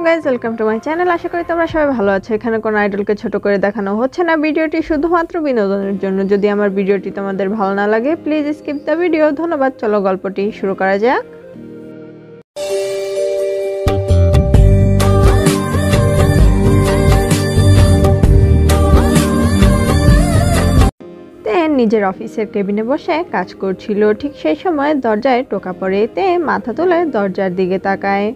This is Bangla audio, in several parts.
Guys, welcome to my channel. আশা করি তোমরা সবাই ভালো আছো। এখানে কোনো আইডলকে ছোট করে দেখানো হচ্ছে না। ভিডিওটি শুধুমাত্র বিনোদনের জন্য। যদি আমার ভিডিওটি তোমাদের ভালো না লাগে প্লিজ স্কিপ দ্য ভিডিও। ধন্যবাদ। চলো গল্পটি শুরু করা যাক। নিজের অফিসের কেবিনে বসে কাজ করছিল। ঠিক সেই সময় দরজায় টোকা পড়ে। তে মাথা তুলে দরজার দিকে তাকায়।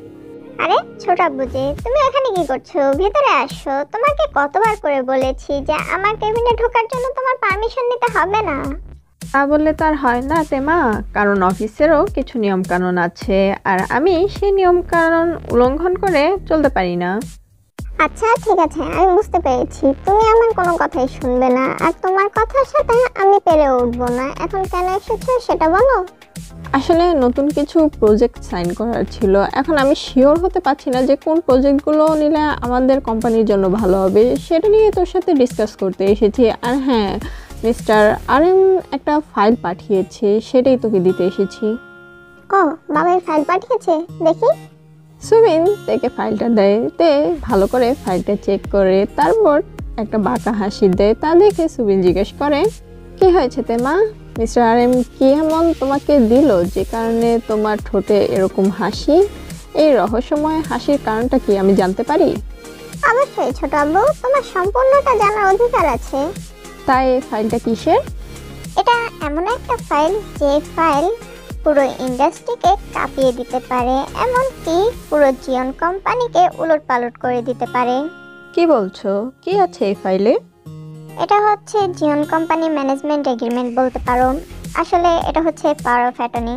আরে ছোট আব্বু যে, তুমি এখানে কি করছো? ভেতরে আসো। তোমাকে কতবার করে বলেছি যে আমার কেবিনে ঢোকার জন্য তোমার পারমিশন নিতে হবে না। তা বললে তো আর হয় না তেমা, কারণ অফিসেরও কিছু নিয়ম কানুন আছে, আর আমি সেই নিয়ম কানুন উল্লঙ্ঘন করে চলতে পারি না। আচ্ছা ঠিক আছে, আমি বুঝতে পেরেছি তুমি আমার কোনো কথাই শুনবে না, আর তোমার কথার সাথে আমি পেরে উঠবো না। এখন কেন এসেছো সেটা বলো। আসলে নতুন কিছু প্রজেক্ট সাইন করার ছিল। এখন আমি শিওর হতে পারছি না যে কোন প্রজেক্টগুলো নিলে আমাদের কোম্পানির জন্য ভালো হবে। সেটা নিয়ে তোর সাথে ডিসকাস করতে এসেছি। আর হ্যাঁ, মিস্টার আরএম একটা ফাইল পাঠিয়েছে, সেটাই তোকে দিতে এসেছি। ও, বাবাই ফাইল পাঠিয়েছে, দেখি। সুবিন তেকে ফাইলটা দেয়। তে ভালো করে ফাইলটা চেক করে তারপর একটা বাঁকা হাসি দেয়। তা দেখে সুবিন জিজ্ঞেস করে, কি হয়েছে তে মা? মিস্টার আরএম কি এমন তোমাকে দিল যে কারণে তোমার ঠোঁটে এরকম হাসি? এই রহস্যময় হাসির কারণটা কি আমি জানতে পারি? অবশ্যই ছোট আব্বু, তোমার সম্পূর্ণটা জানার অধিকার আছে। তাই ফাইলটা কিসের? এটা এমন একটা ফাইল যে ফাইল পুরো ইন্ডাস্ট্রিকে কাঁপিয়ে দিতে পারে, এমনকি পুরো জিওন কোম্পানিকে উলটপালট করে দিতে পারে। কি বলছো? কি আছে এই ফাইলে? এটা হচ্ছে জিওন কোম্পানি ম্যানেজমেন্ট এগ্রিমেন্ট বলতে পারো। আসলে এটা হচ্ছে পাওয়ার অফ অ্যাটর্নি।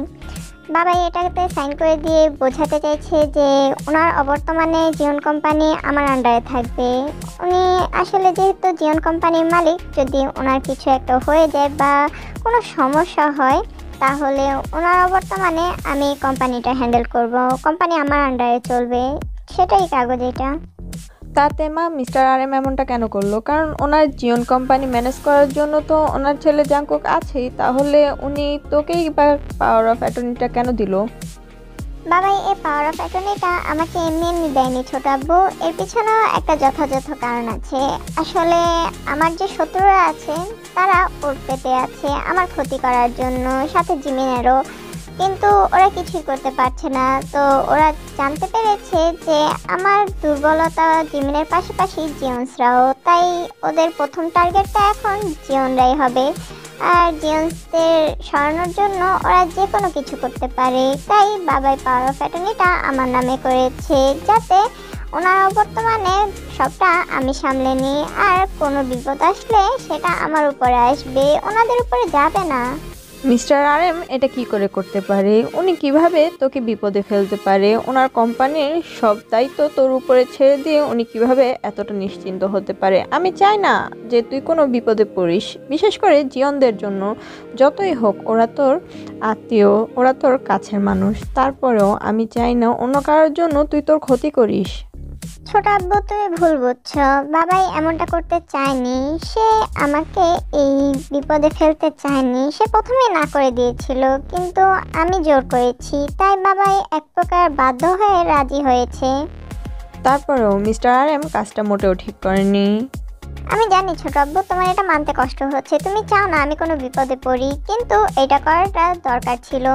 বাবাই এটাতে সাইন করে দিয়ে বোঝাতে চাইছে যে ওনার অবর্তমানে জিওন কোম্পানি আমার আন্ডারে থাকবে। উনি আসলে যেহেতু জিওন কোম্পানির মালিক, যদি ওনার কিছু একটা হয়ে যায় বা কোনো সমস্যা হয় তাহলে ওনার অবর্তমানে আমি কোম্পানিটা হ্যান্ডেল করব, কোম্পানি আমার আন্ডারে চলবে। সেটাই কাগজ এটা। তাতে মা মিস্টার আরএম এমনটা কেন করলো? কারণ ওনার জিওন কোম্পানি ম্যানেজ করার জন্য তো ওনার ছেলে জাংকুক আছেই, তাহলে উনি তোকেই বা পাওয়ার অফ অ্যাটর্নিটা কেন দিল? বাবাই এই পাওয়ার অফ অ্যাটর্নিটা আমাকে এমনি এমনি দেয়নি ছোট আব্বু, এর পিছনেও একটা যথাযথ কারণ আছে। আসলে আমার যে শত্রুরা আছে তারা ওর পেতে আছে আমার ক্ষতি করার জন্য, সাথে জিমিনেরও, কিন্তু ওরা কিছুই করতে পারছে না। তো ওরা জানতে পেরেছে যে আমার দুর্বলতা জিমিনের পাশাপাশি জিওন্সরাও, তাই ওদের প্রথম টার্গেটটা এখন জিওনরাই হবে। আর জিওন্সদের সরানোর জন্য ওরা যে কোনো কিছু করতে পারে, তাই বাবাই পাওয়ার অফ অ্যাটর্নিটা আমার নামে করেছে, যাতে ওনার বর্তমানে সবটা আমি সামলে নিই, আর কোনো বিপদ আসলে সেটা আমার উপরে আসবে, ওনাদের উপরে যাবে না। মিস্টার আরএম এটা কি করে করতে পারে? উনি কিভাবে তোকে বিপদে ফেলতে পারে? ওনার কোম্পানির সব দায়িত্ব তোর উপরে ছেড়ে দিয়ে উনি কিভাবে এতটা নিশ্চিন্ত হতে পারে? আমি চাই না যে তুই কোনো বিপদে পড়িস, বিশেষ করে জিয়নদের জন্য। যতই হোক ওরা তোর আত্মীয়, ওরা তোর কাছের মানুষ, তারপরেও আমি চাই না অন্য কারোর জন্য তুই তোর ক্ষতি করিস। ছোট আব্বু তুমি ভুল বুঝছো, বাবাই এমনটা করতে চায়নি। সে আমাকে এই বিপদে ফেলতে চায়নি, সে প্রথমেই না করে দিয়েছিল, কিন্তু আমি জোর করেছি, তাই বাবাই এক প্রকার বাধ্য হয়ে রাজি হয়েছে। তারপরেও মিস্টার আরএম কাজটা মোটেও ঠিক করেনি। আমি জানি ছোট আব্বু, তোমার এটা মানতে কষ্ট হচ্ছে, তুমি চাও না আমি কোনো বিপদে পড়ি, কিন্তু এটা করাটা দরকার ছিল।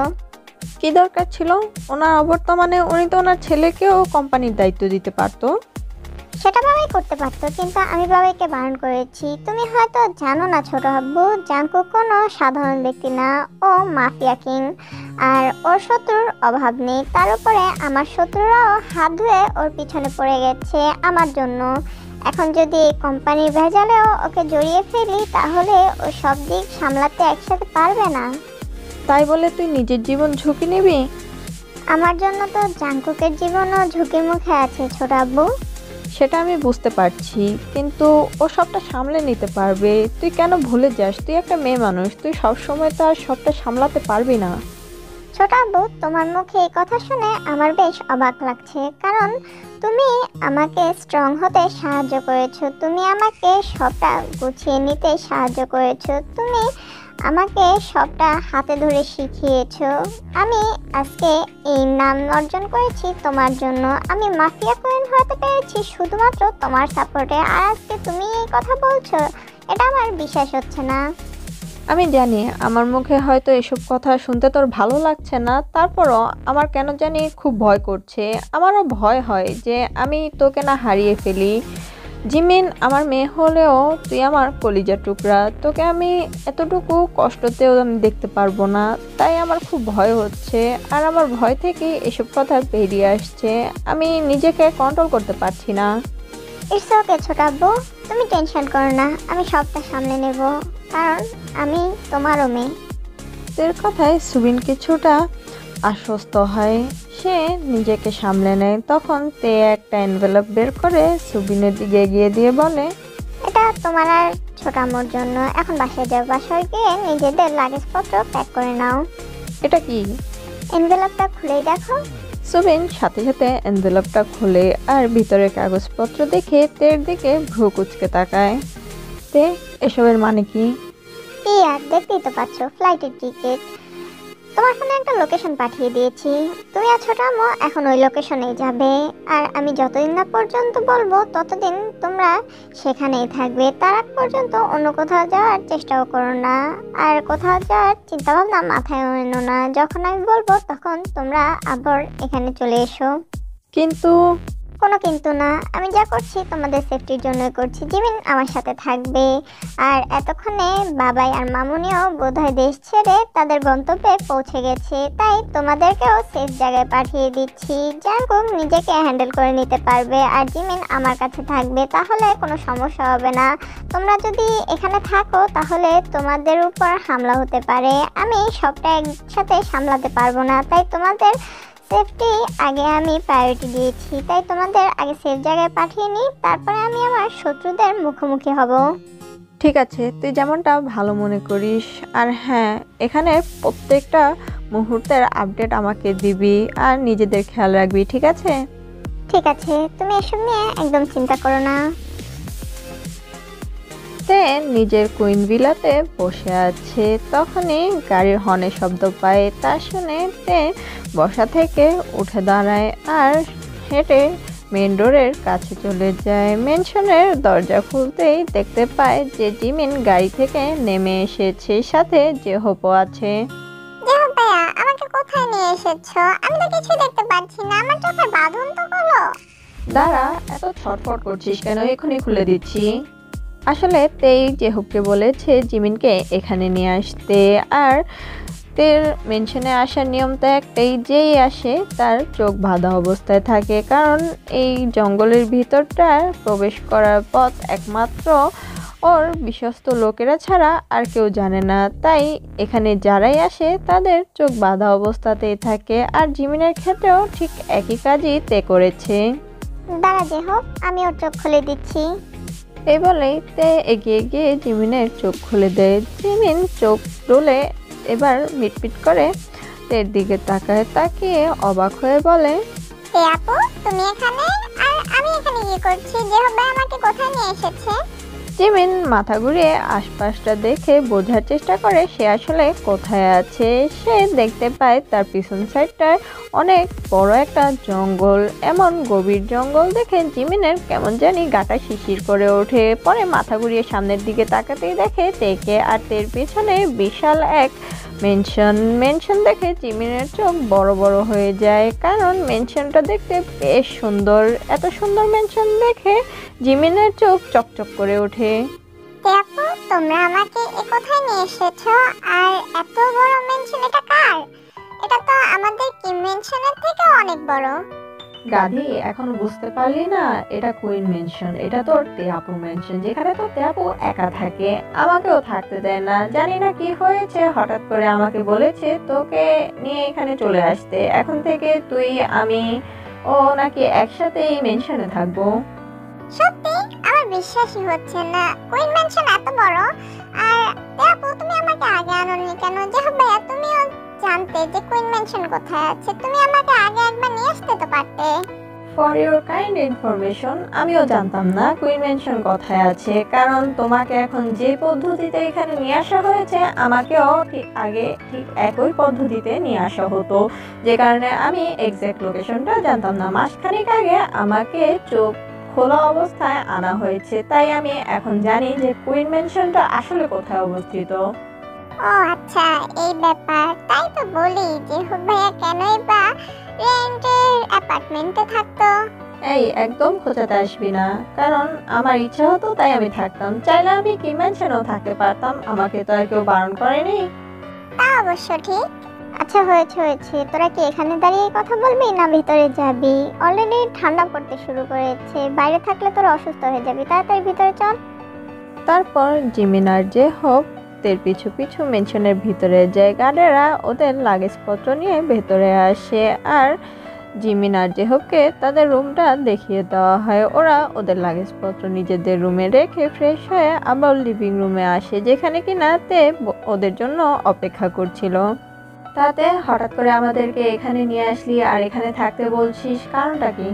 কি দরকার ছিল? ওনার অবর্তমানে উনি তো ওনার ছেলেকেও কোম্পানির দায়িত্ব দিতে পারতো। সেটা বাবাই করতে পারতো, কিন্তু আমি বাবাইকে বারণ করেছি। তুমি হয়তো জানো না ছোট আব্বু, জাংকুক কোনো সাধারণ ব্যক্তি না, ও মাফিয়া কিং, আর ওর শত্রুর অভাব নেই। তার উপরে আমার শত্রুরাও হাত ধুয়ে ওর পিছনে পড়ে গেছে আমার জন্য। এখন যদি এই কোম্পানির ভেজালেও ওকে জড়িয়ে ফেলি তাহলে ও সব দিক সামলাতে একসাথে পারবে না। তাই বলে তুই নিজের জীবন ঝুঁকি নিবি? আমার জন্য তো জাংকুকের জীবনও ঝুঁকির মুখে আছে ছোট আব্বু। সেটা আমি বুঝতে পারছি, কিন্তু ও সবটা সামলে নিতে পারবে। তুই কেন ভুলে যাস? তুই একটা মেয়ে মানুষ, তুই সব সময় তো আর সবটা সামলাতে পারবি না। ছোট আব্বু, তোমার মুখে এই কথা শুনে আমার বেশ অবাক লাগছে, কারণ তুমি আমাকে স্ট্রং হতে সাহায্য করেছো, তুমি আমাকে সবটা গুছিয়ে নিতে সাহায্য করেছো, তুমি আমাকে সবটা হাতে ধরে শিখিয়েছো। আমি আজকে এই নাম অর্জন করেছি তোমার জন্য। আমি মাফিয়া কুইন হতে পেরেছি শুধুমাত্র তোমার সাপোর্টে, আর আজকে তুমি এই কথা বলছো, এটা আমার বিশ্বাস হচ্ছে না। আমি জানি আমার মুখে হয়তো এসব কথা শুনতে তোর ভালো লাগছে না, তারপরও আমার কেন জানি খুব ভয় করছে। আমারও ভয় হয় যে আমি তোকে না হারিয়ে ফেলি। জিমিন আমার মেয়ে হলেও তুই আমার কলিজার টুকরা, তোকে আমি এতটুকু কষ্টতেও আমি দেখতে পারবো না, তাই আমার খুব ভয় হচ্ছে। আর আমার ভয় থেকে এসব কথা বেরিয়ে আসছে, আমি নিজেকে কন্ট্রোল করতে পারছি না। ইটস ওকে ছোট আব্বু, তুমি টেনশন করো না, আমি সবটা সামলে নেব, কারণ আমি তোমারও মেয়ে। তোর কথায় সুবিন কিছুটা আশ্বস্ত হয়, সে নিজেকে সামলে নেয়। তখন তে একটা এনভেলপ বের করে সুবিনের দিকে এগিয়ে দিয়ে বলে, এটা তোমার আর ছোট আম্মুর জন্য। এখন বাসায় যাও, বাসায় গিয়ে নিজেদের লাগেজপত্র প্যাক করে নাও। এটা কি? এনভেলপটা খুলেই দেখো। সুবিন সাথে সাথে এনভেলপটা খুলে আর ভিতরে কাগজপত্র দেখে তের দিকে ভ্রু কুচকে তাকায়। তে, এসবের মানে কি? কি আর, দেখতেই তো পাচ্ছ, ফ্লাইটের টিকিট। তোমার ফোনে একটা লোকেশন পাঠিয়ে দিয়েছি, তুমি আর ছোট আম্মু এখন ওই লোকেশনেই যাবে। আর আমি যতদিন না পর্যন্ত বলবো ততদিন তোমরা সেখানেই থাকবে। তার আগ পর্যন্ত অন্য কোথাও যাওয়ার চেষ্টাও করো না, আর কোথাও যাওয়ার চিন্তা ভাবনা মাথায় এনো না। যখন আমি বলবো তখন তোমরা আবার এখানে চলে এসো। কিন্তু কোনো কিন্তু না, আমি যা করছি তোমাদের সেফটির জন্যই করছি। জিমিন আমার সাথে থাকবে, আর এতক্ষণে বাবাই আর মামুনিও বোধহয় দেশ ছেড়ে তাদের গন্তব্যে পৌঁছে গেছে, তাই তোমাদেরকেও সেফ জায়গায় পাঠিয়ে দিচ্ছি। জাঙ্কুক নিজেকে হ্যান্ডেল করে নিতে পারবে, আর জিমিন আমার কাছে থাকবে, তাহলে কোনো সমস্যা হবে না। তোমরা যদি এখানে থাকো তাহলে তোমাদের উপর হামলা হতে পারে, আমি সবটা একসাথে সামলাতে পারবো না, তাই তোমাদের সেফটি আগে আমি প্রায়োরিটি দিয়েছি। তাই তোমাদের আগে সেফ জায়গায় পাঠিয়ে নিই, তারপরে আমি আমার শত্রুদের মুখোমুখি হব। ঠিক আছে, তুই যেমনটা ভালো মনে করিস। আর হ্যাঁ, এখানে প্রত্যেকটা মুহূর্তের আপডেট আমাকে দিবি, আর নিজেদের খেয়াল রাখবি, ঠিক আছে? ঠিক আছে, তুমি এসব নিয়ে একদম চিন্তা করো না। তে নিজের কুইন ভিলাতে বসে আছে, তখনই গাড়ির হর্নের শব্দ পায়। তা শুনে তে বসা থেকে উঠে দাঁড়ায় আর হেঁটে মেন ডোরের কাছে চলে যায়। মেনশনের দরজা খুলতেই দেখতে পায় যে জিমিন গাড়ি থেকে নেমে এসেছে, সাথে জেহপো আছে। দেখো ভাইয়া, আমাকে কোথায় নিয়ে এসেছো? আমি তো কিছু দেখতে পাচ্ছি না, আমার চোখের বাঁধন তো হলো। দাঁড়া, এত ছটফট করছিস কেন? এখনই খুলে দিচ্ছি। আসলে তেই জেহুককে বলেছে জিমিনকে এখানে নিয়ে আসতে, আর তের মেনশনে আসার নিয়ম তো একটাই, যেই আসে তার চোখ বাঁধা অবস্থায় থাকে, কারণ এই জঙ্গলের ভিতরটা প্রবেশ করার পথ একমাত্র ওর বিশ্বস্ত লোকেরা ছাড়া আর কেউ জানে না। তাই এখানে যারাই আসে তাদের চোখ বাঁধা অবস্থাতেই থাকে, আর জিমিনের ক্ষেত্রেও ঠিক একই কাজই তে করেছে। দাঁড়া যে হোক, আমি ওর চোখ খুলে দিচ্ছি। এই বলেই তে এগিয়ে গিয়ে জিমিনের চোখ খুলে দেয়। জিমিন চোখ তুলে এবার মিটমিট করে তের দিকে তাকায়, তাকিয়ে অবাক হয়ে বলে, এ আপু, তুমি এখানে? আর আমি এখানে কি করছি? জেহব ভাই আমাকে কোথায় নিয়ে এসেছে? জিমিন মাথা ঘুরিয়ে আশপাশটা দেখে বোঝার চেষ্টা করে সে আসলে কোথায় আছে। সে দেখতে পায় তার পিছন সাইডটায় অনেক বড় একটা জঙ্গল। এমন গভীর জঙ্গল দেখে জিমিনের কেমন জানি গাটা শিশির করে ওঠে। পরে মাথা ঘুরিয়ে সামনের দিকে তাকাতেই দেখে তেকে, আর তের পেছনে বিশাল এক মেনশন দেখে জিমিনের চোখ বড় বড় হয়ে যায়, কারণ মেনশনটা দেখতে বেশ সুন্দর। এত সুন্দর মেনশন দেখে জিমিনের চোখ চকচক করে ওঠে। আপু, তোমরা আমাকে এ কোথায় নিয়ে এসেছো? আর এত বড় মেনশন, এটা কার? এটা তো আমাদের কিম মেনশনের থেকে অনেক বড়। গাধি, এখনো বুঝতে পারলি না? এটা কুইন মেনশন, এটা তোর তেয়াপু মেনশন, যেখানে তোর তেয়াপু একা থাকে, আমাকেও থাকতে দেয় না। জানি না কি হয়েছে, হঠাৎ করে আমাকে বলেছে তোকে নিয়ে এখানে চলে আসতে। এখন থেকে তুই, আমি, ও নাকি একসাথে এই মেনশনে থাকবো। সত্যি আমার বিশ্বাসই হচ্ছে না, কুইন মেনশন এত বড়। আর আপু, তুমি আমাকে আগে আনোনি কেন? জেহব ভাইয়া, তুমিও জানতে যে কুইন মেনশন কোথায় আছে, তুমি আমাকে আগে একবার নিয়ে আসতে তো পারতে। ফর ইউর কাইন্ড ইনফরমেশন, আমিও জানতাম না কুইন মেনশন কোথায় আছে, কারণ তোমাকে এখন যে পদ্ধতিতে এখানে নিয়ে আসা হয়েছে আমাকেও ঠিক আগে ঠিক একই পদ্ধতিতে নিয়ে আসা হতো, যে কারণে আমি এক্সাক্ট লোকেশনটা জানতাম না। মাসখানেক আগে আমাকে চোখ খোলা অবস্থায় আনা হয়েছে, তাই আমি এখন জানি যে কুইন মেনশনটা আসলে কোথায় অবস্থিত। ও আচ্ছা, এই ব্যাপার। তাই তো বলি যে ভাইয়া কেনই বা রেন্টের অ্যাপার্টমেন্টে থাকতো। এই একদম খোঁচাতে আসবি না, কারণ আমার ইচ্ছা হতো তাই আমি থাকতাম, চাইলে আমি কি মেনশনেও থাকতে পারতাম, আমাকে তো আর কেউ বারণ করেনি। তা অবশ্য ঠিক। আচ্ছা হয়েছে হয়েছে, তোরা কি এখানে দাঁড়িয়ে কথা বলবি না ভিতরে যাবি? অলরেডি ঠান্ডা পড়তে শুরু করেছে, বাইরে থাকলে তোরা অসুস্থ হয়ে যাবি, তাড়াতাড়ি ভিতরে চল। তারপর জিমিন আর যে হোপ দের পিছু পিছু মেনশনের ভিতরে যায়। গার্ডেরা ওদের লাগেজপত্র নিয়ে ভেতরে আসে আর জিমিন আর জেহবকে তাদের রুমটা দেখিয়ে দেওয়া হয়। ওরা ওদের লাগেজপত্র নিজেদের রুমে রেখে ফ্রেশ হয়ে আবার লিভিং রুমে আসে, যেখানে কিনা তে ওদের জন্য অপেক্ষা করছিল। তাতে হঠাৎ করে আমাদেরকে এখানে নিয়ে আসলি আর এখানে থাকতে বলছিস, কারণটা কি?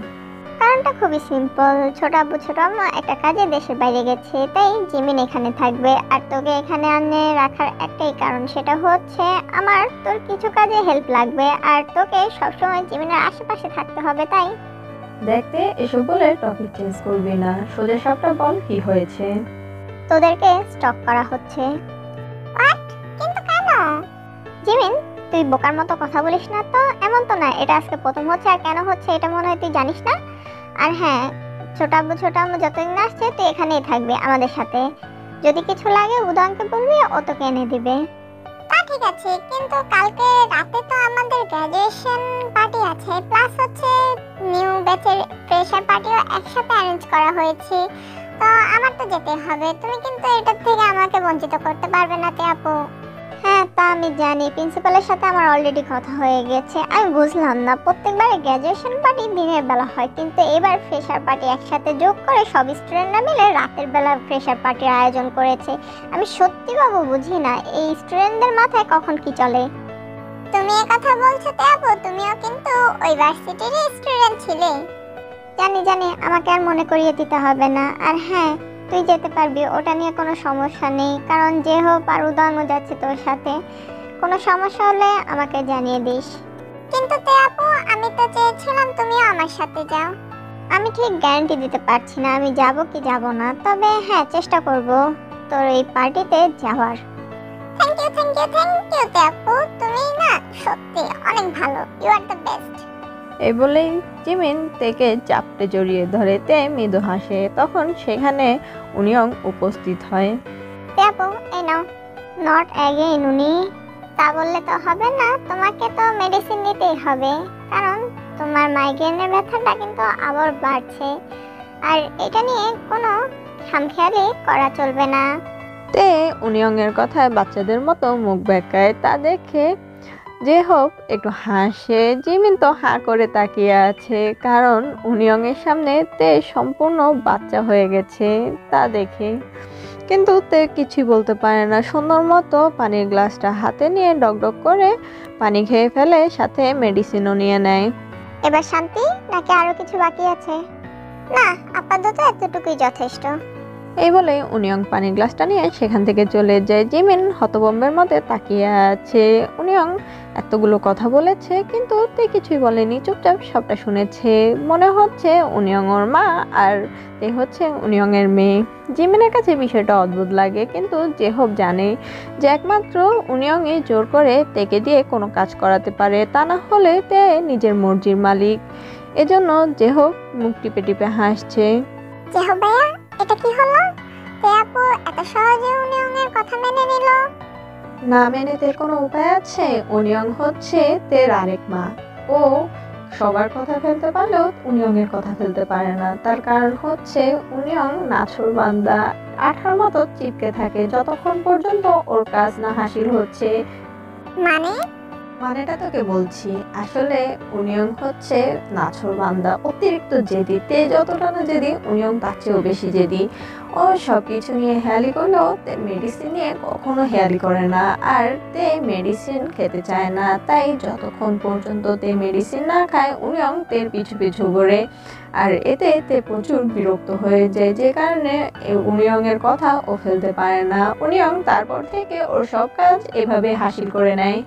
কারণটা খুবই সিম্পল, ছোট আব্বু ছোট আম্মু একটা কাজে দেশের বাইরে গেছে, তাই জিমিন এখানে থাকবে। আর তোকে এখানে আনে রাখার একটাই কারণ, সেটা হচ্ছে আমার তোর কিছু কাজে হেল্প লাগবে আর তোকে সবসময় জিমিনের আশেপাশে থাকতে হবে। তাই দেখতে এসব বলে টপিক চেঞ্জ করবি না, সোজা সবটা বল কি হয়েছে। তোদেরকে স্টক করা হচ্ছে। হোয়াট? কিন্তু কেন? জিমিন, তুই বোকার মতো কথা বলিস না তো। এমন তো না এটা আজকে প্রথম হচ্ছে, আর কেন হচ্ছে এটা মনে হয় তুই জানিস না। আর হ্যাঁ, ছোট আম্মু যতদিন আসছে তুই এখানেই থাকবে আমাদের সাথে। যদি কিছু লাগে উদয়কে বলবি, ও তোকে এনে দিবে। তা ঠিক আছে, কিন্তু কালকে রাতে তো আমাদের গ্র্যাজুয়েশন পার্টি আছে, প্লাস হচ্ছে নিউ ব্যাচের ফ্রেশার পার্টিও একসাথে অ্যারেঞ্জ করা হয়েছে, তো আমার তো যেতে হবে। তুমি কিন্তু এটার থেকে আমাকে বঞ্চিত করতে পারবে না তে আপু। হ্যাঁ তা আমি জানি, প্রিন্সিপালের সাথে আমার অলরেডি কথা হয়ে গেছে। আমি বুঝলাম না, প্রত্যেকবার গ্র্যাজুয়েশন পার্টি দিনের বেলা হয়, কিন্তু এবার ফ্রেশার পার্টি একসাথে যোগ করে সব স্টুডেন্টরা মিলে রাতের বেলা ফ্রেশার পার্টির আয়োজন করেছে। আমি সত্যি বাবু বুঝি না এই স্টুডেন্টদের মাথায় কখন কি চলে। তুমি এই কথা বলছো তে আপু, তুমিও কিন্তু ওই ভার্সিটির স্টুডেন্ট ছিলে। জানি জানি, আমাকে আর মনে করিয়ে দিতে হবে না। আর হ্যাঁ, তুই যেতে পারবি, ওটা নিয়ে কোনো সমস্যা নেই, কারণ যে হোক আর উদয়ও যাচ্ছে তোর সাথে। কোনো সমস্যা হলে আমাকে জানিয়ে দিস। কিন্তু তে আপু, আমি তো চেয়েছিলাম তুমিও আমার সাথে যাও। আমি ঠিক গ্যারান্টি দিতে পারছি না আমি যাব কি যাব না, তবে হ্যাঁ চেষ্টা করব তোর এই পার্টিতে যাওয়ার। Thank you thank you thank you তে আপু, তুমি না সত্যি অনেক ভালো, ইউ আর দ্য বেস্ট। এই বলেই জিমিন তেকে চাপটে জড়িয়ে ধরে, তে মৃদু হাসে। তখন সেখানে উনিয়ং উপস্থিত হয়। তে আপু এই নাও। নট অ্যাগেইন উনি। তা বললে তো হবে না, তোমাকে তো মেডিসিন নিতেই হবে, কারণ তোমার মাইগ্রেনের ব্যথাটা কিন্তু আবার বাড়ছে, আর এটা নিয়ে কোনো খামখেয়ালি করা চলবে না। তে উনিয়ং এর কথায় বাচ্চাদের মতো মুখ বেঁকায়। তা দেখে যে হোক একটু হাসে। জিমিন তো হাঁ করে তাকিয়ে আছে, কারণ উনিয়ং এর সামনে তে সম্পূর্ণ বাচ্চা হয়ে গেছে তা দেখে। কিন্তু তে কিছুই বলতে পারে না, সুন্দর মতো পানির গ্লাসটা হাতে নিয়ে ডগডগ করে পানি খেয়ে ফেলে, সাথে মেডিসিনও নিয়ে নেয়। এবার শান্তি নাকি আরো কিছু বাকি আছে? না, আপাতত এতটুকুই যথেষ্ট। এই বলে উনিয়ং পানির গ্লাসটা নিয়ে সেখান থেকে চলে যায়। জিমিন হতভম্বের মধ্যে তাকিয়ে আছে। উনিয়ং এতগুলো কথা বলেছে কিন্তু তে কিছুই বলেনি, চুপচাপ সবটা শুনেছে। মনে হচ্ছে উনিয়ং ওর মা আর তে হচ্ছে উনিয়ং এর মেয়ে। জিমিনের কাছে বিষয়টা অদ্ভুত লাগে, কিন্তু জেহব জানে যে একমাত্র উনিয়ংই জোর করে তেকে দিয়ে কোনো কাজ করাতে পারে, তা না হলে তে নিজের মর্জির মালিক। এজন্য জেহব মুখ টিপে টিপে হাসছে। জেহব ভাইয়া, এটা কি হলো? তে আপু এত সহজে উনিয়ংয়ের কথা মেনে নিল? না মেনে তে কোনো উপায় আছে? উনিয়ং হচ্ছে তের আরেক মা। ও সবার কথা ফেলতে পারলেও উনিয়ং এর কথা ফেলতে পারে না। তার কারণ হচ্ছে উনিয়ং নাছর বান্দা, আঠার মতো চিপকে থাকে যতক্ষণ পর্যন্ত ওর কাজ না হাসিল হচ্ছে। মানে মানেটা তোকে বলছি, আসলে উনিয়ং হচ্ছে নাছোড়বান্দা, অতিরিক্ত জেদি। তে যতটা না জেদি, উনিয়ং তার চেয়েও বেশি জেদি। ও সব কিছু নিয়ে হেয়ালি করলেও তে মেডিসিন নিয়ে কখনো হেয়ালি করে না। আর তে মেডিসিন খেতে চায় না, তাই যতক্ষণ পর্যন্ত তে মেডিসিন না খায় উনিয়ং তের পিছু পিছু ঘোরে। আর এতে তে প্রচুর বিরক্ত হয়ে যায়, যে কারণে উনিয়ং এর কথা ও ফেলতে পারে না। উনিয়ং তারপর থেকে ওর সব কাজ এভাবে হাসিল করে নেয়।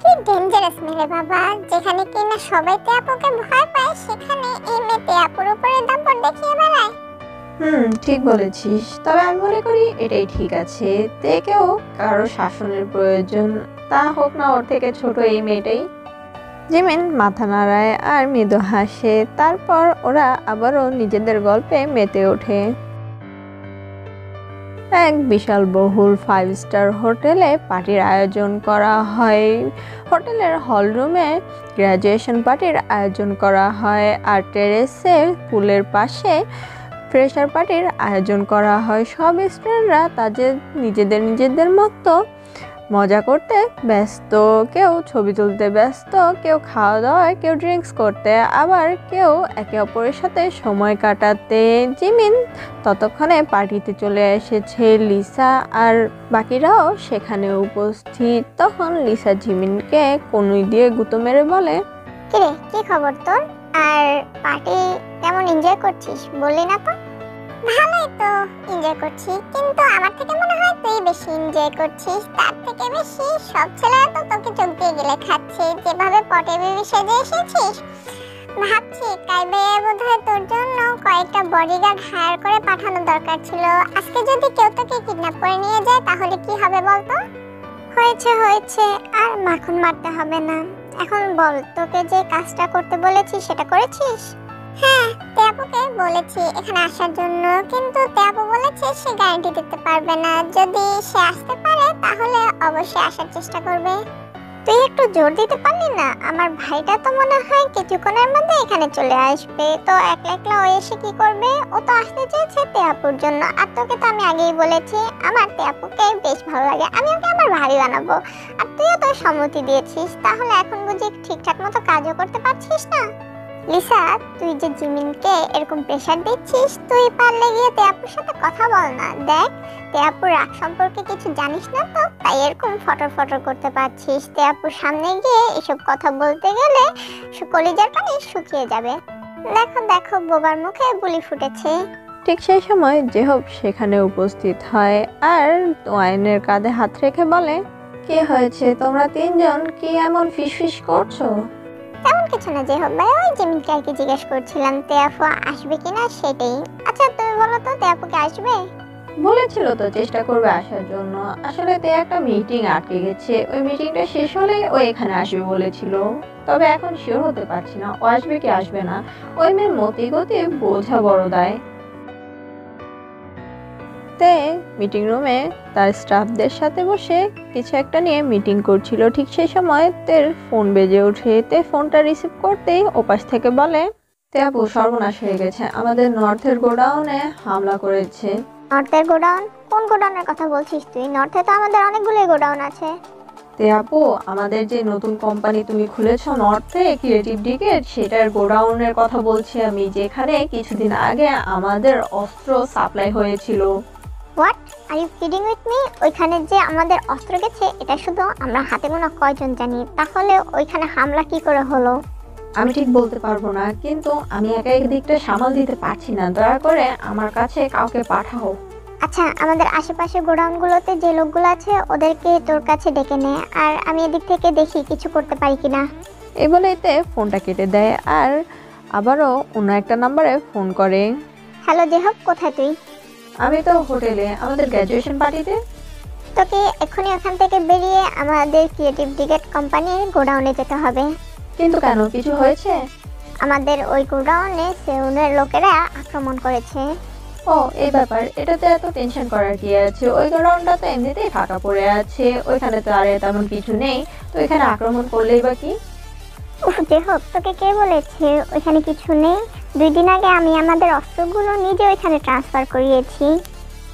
কি ডেঞ্জারাস মেয়ে বাবা, যেখানে কিনা সবাই তেয়াপুকে ভয় পায় সেখানে এই মেয়ে তেয়াপুর উপরে দাপট দেখিয়ে বেড়ায়। ঠিক বলেছিস, তবে আমি মনে করি এটাই ঠিক আছে। তেকেও কারো শাসনের প্রয়োজন, তা হোক না ওর থেকে ছোট এই মেয়েটাই। জিমিন মাথা নাড়ায় আর মৃদু হাসে। তারপর ওরা আবারও নিজেদের গল্পে মেতে ওঠে। এক বিশাল বহুল 5 স্টার হোটেলে পার্টির আয়োজন করা হয়। হোটেলের হল রুমে গ্র্যাজুয়েশন পার্টির আয়োজন করা হয়, আর টেরেসে পুলের পাশে ফ্রেশার পার্টির আয়োজন করা হয়। সব স্টুডেন্টরা তাদের নিজেদের মতো মজা করতে ব্যস্ত, কেউ ছবি তুলতে ব্যস্ত, কেউ খাওয়া দাওয়ায়, কেউ ড্রিঙ্কস করতে, আবার কেউ একে অপরের সাথে সময় কাটাতে। জিমিন ততক্ষণে পার্টিতে চলে এসেছে। লিসা আর বাকিরাও সেখানে উপস্থিত। তখন লিসা জিমিনকে কনুই দিয়ে গুঁতো মেরে বলে, কিরে কি খবর তোর? আর পার্টি কেমন এনজয় করছিস বললি না তো? ভালোই তো এনজয় করছি, কিন্তু আমার থেকে মনে হয় তুই বেশি এনজয় করছিস। তার থেকে বেশি সব ছেলেরা তো তোকে চোখ দিয়ে গেলে খাচ্ছে, যেভাবে পটে বেবি সেজে এসেছিস। ভাবছি কাইবে বোধহয় তোর জন্য কয়েকটা বডিগার্ড হায়ার করে পাঠানো দরকার ছিল। আজকে যদি কেউ তোকে কিডন্যাপ করে নিয়ে যায় তাহলে কি হবে বলতো? হয়েছে, আর মাখন মারতে হবে না। এখন বল, তোকে যে কাজটা করতে বলেছি সেটা করেছিস? হ্যাঁ, তেয়াপুকে বলেছি এখানে আসার জন্য, কিন্তু তেয়াপু বলেছে সে গ্যারান্টি দিতে পারবে না। যদি সে আসতে পারে তাহলে অবশ্যই আসার চেষ্টা করবে। তুই একটু জোর দিতে পারলি না? আমার ভাইটা তো মনে হয় কিছুক্ষণের মধ্যে এখানে চলে আসবে। তো একলা একলা ও এসে কি করবে? ও তো আসতে চেয়েছে তেয়াপুর জন্য। আর তোকে তো আমি আগেই বলেছি আমার তেয়াপুকে বেশ ভালো লাগে, আমি ওকে আমার ভাবি বানাবো। আর তুইও তো সম্মতি দিয়েছিস, তাহলে এখন বুঝি ঠিকঠাক মতো কাজও করতে পারছিস না? লিসা, তুই যে জিমিনকে এরকম প্রেশার দিচ্ছিস, তুই পারলে গিয়ে তেয়াপুর সাথে কথা বল না। দেখ, তেয়াপুর রাগ সম্পর্কে কিছু জানিস না তো, তাই এরকম ফটর করতে পারছিস। তেয়াপুর সামনে গিয়ে এসব কথা বলতে গেলে কলিজার পানি শুকিয়ে যাবে। দেখো বোবার মুখে বুলি ফুটেছে। ঠিক সেই সময় জেহব সেখানে উপস্থিত হয় আর ওয়াইনের কাঁধে হাত রেখে বলে, কি হয়েছে? তোমরা তিনজন কি এমন ফিসফিস করছো? তেমন কিছু না জেহব ভাই, ওই জিমিনকে আর কি জিজ্ঞেস করছিলাম তেয়াপু আসবে কিনা সেটাই। আচ্ছা তুমি বলো তো, তেয়াপুকে আসবে? বলেছিল তো চেষ্টা করবে আসার জন্য। আসলে তে একটা মিটিং আটকে গেছে, ওই মিটিংটা শেষ হলে ও এখানে আসবে বলেছিল। তবে এখন শিওর হতে পারছি না ও আসবে কি আসবে না। ওই মেয়ের মতি গতি বোঝা বড় দায়। তে মিটিং রুমে তার স্টাফদের সাথে বসে কিছু একটা নিয়ে মিটিং করছিল। ঠিক সেই সময় তের ফোন বেজে ওঠে। তে ফোনটা রিসিভ করতেই ওপাশ থেকে বলে, তে আপু সর্বনাশ হয়ে গেছে, আমাদের নর্থের গোডাউনে হামলা করেছে। নর্থের গোডাউন? কোন গোডাউনের কথা বলছিস তুই? নর্থে তো আমাদের অনেকগুলো গোডাউন আছে। তে আপু, আমাদের যে নতুন কোম্পানি তুমি খুলেছো নর্থে, ক্রিয়েটিভ ডিকেট, সেটার গোডাউনের কথা বলছি আমি, যেখানে কিছুদিন আগে আমাদের অস্ত্র সাপ্লাই হয়েছিল। What are you kidding with me? ওইখানে যে আমাদের অস্ত্র গেছে এটা শুধু আমরা হাতে গোনা কয়জন জানি, তাহলে ওইখানে হামলা কি করে হলো? আমি ঠিক বলতে পারবো না, কিন্তু আমি একা এই দিকটা সামাল দিতে পারছি না। দয়া করে আমার কাছে কাউকে পাঠাও। আচ্ছা, আমাদের আশেপাশে গোডাউনগুলোতে যে লোকগুলো আছে ওদেরকে তোর কাছে ডেকে নে, আর আমি এদিক থেকে দেখি কিছু করতে পারি কিনা। এই বলেইতে ফোনটা কেটে দেয় আর আবারও অন্য একটা নাম্বারে ফোন করে। হ্যালো জেহব, কোথায় তুই? আমি তো হোটেলে, আমাদের গ্র্যাজুয়েশন পার্টিতে। তোকে এক্ষুনি ওখান থেকে বেরিয়ে আমাদের ক্রিয়েটিভ ডিকেট কোম্পানির গোডাউনে যেতে হবে। কিন্তু কেন, কিছু হয়েছে? আমাদের ওই গোডাউনে সেউনের লোকেরা আক্রমণ করেছে। ও এই ব্যাপার, এটাতে এত টেনশন করার কি আছে? ওই গ্রাউন্ডটা তো এমনিতেই ফাঁকা পড়ে আছে, ওইখানে তো আর তেমন কিছু নেই, তো এখানে আক্রমণ করলেই বা কি? উফ জেহব, তোকে কে বলেছে ওইখানে কিছু নেই? 2 দিন আগে আমি আমাদের অস্ত্রগুলো নিজে ওইখানে ট্রান্সফার করিয়েছি।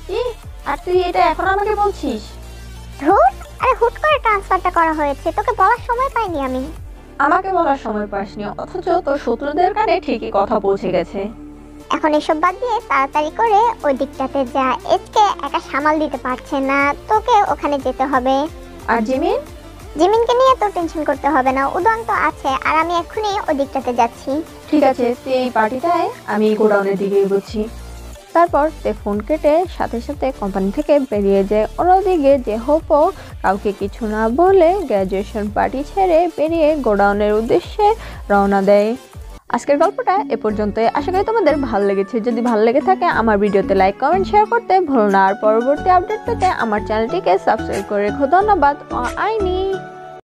কি? আর তুই এটা এখন আমাকে বলছিস? ধুর, আরে হুট করে ট্রান্সফারটা করা হয়েছে, তোকে বলার সময় পাইনি আমি। আমাকে বলার সময় পাসনি, অথচ তোর শত্রুদের কানে ঠিকই কথা পৌঁছে গেছে। এখন এসব বাদ দিয়ে তাড়াতাড়ি করে ওই দিকটাতে যা, এজকে একা সামাল দিতে পারছে না, তোকে ওখানে যেতে হবে। আর জিমিন? জিমিনকে নিয়ে তোর টেনশন করতে হবে না, উদন তো আছে, আর আমি এক্ষুনি ওই দিকটাতে যাচ্ছি। ঠিক আছে, তুই এই পার্টিটায়, আমি গোডাউনের দিকে এগোচ্ছি। তারপর তে ফোন কেটে সাথে সাথে কোম্পানি থেকে বেরিয়ে যায়। অন্যদিকে যে হোপও কাউকে কিছু না বলে গ্র্যাজুয়েশন পার্টি ছেড়ে বেরিয়ে গোডাউনের উদ্দেশ্যে রওনা দেয়। আজকের গল্পটা এ পর্যন্তই। আশা করি তোমাদের ভালো লেগেছে। যদি ভালো লেগে থাকে আমার ভিডিওতে লাইক কমেন্ট শেয়ার করতে ভুলো না। আর পরবর্তী আপডেট পেতে আমার চ্যানেলটিকে সাবস্ক্রাইব করে রেখো। ধন্যবাদ। আইনি।